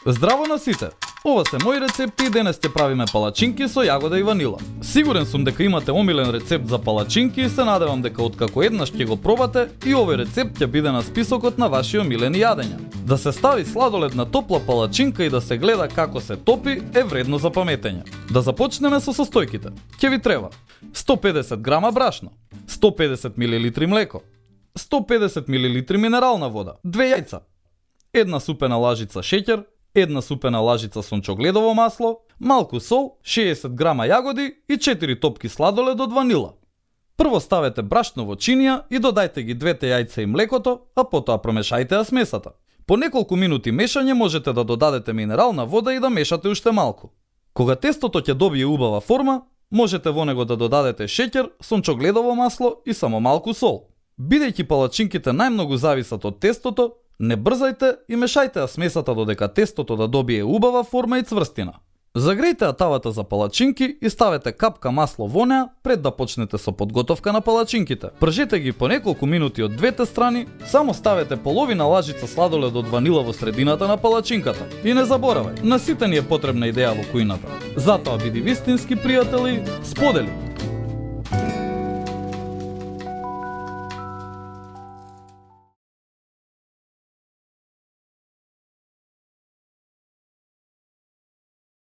Здраво на сите! Ова се мои рецепти и денес ќе правиме палачинки со јагода и ванила. Сигурен сум дека имате омилен рецепт за палачинки и се надевам дека откако еднаш ќе го пробате и овој рецепт ќе биде на списокот на ваши омилени јадења. Да се стави сладолед на топла палачинка и да се гледа како се топи е вредно за паметење. Да започнеме со состојките. Ќе ви треба 150 грама брашно, 150 мл млеко, 150 мл минерална вода, 2 јајца, една супена лажица шеќер, една супена лажица сончогледово масло, малку сол, 60 грама јагоди и 4 топки сладолед од ванила. Прво ставете брашно во чинија и додајте ги двете јајца и млекото, а потоа промешајте ја смесата. По неколку минути мешање можете да додадете минерална вода и да мешате уште малку. Кога тестото ќе добие убава форма, можете во него да додадете шеќер, сончогледово масло и само малку сол. Бидејќи палачинките најмногу зависат од тестото, не брзајте и мешајте ја смесата додека тестото да добие убава форма и цврстина. Загрејте ја тавата за палачинки и ставете капка масло во неа пред да почнете со подготовка на палачинките. Пржете ги по неколку минути од двете страни, само ставете половина лажица сладолед од ванила во средината на палачинката. И не заборавај, на сите ни е потребна идеја во кујната. Затоа биди вистински пријатели, сподели!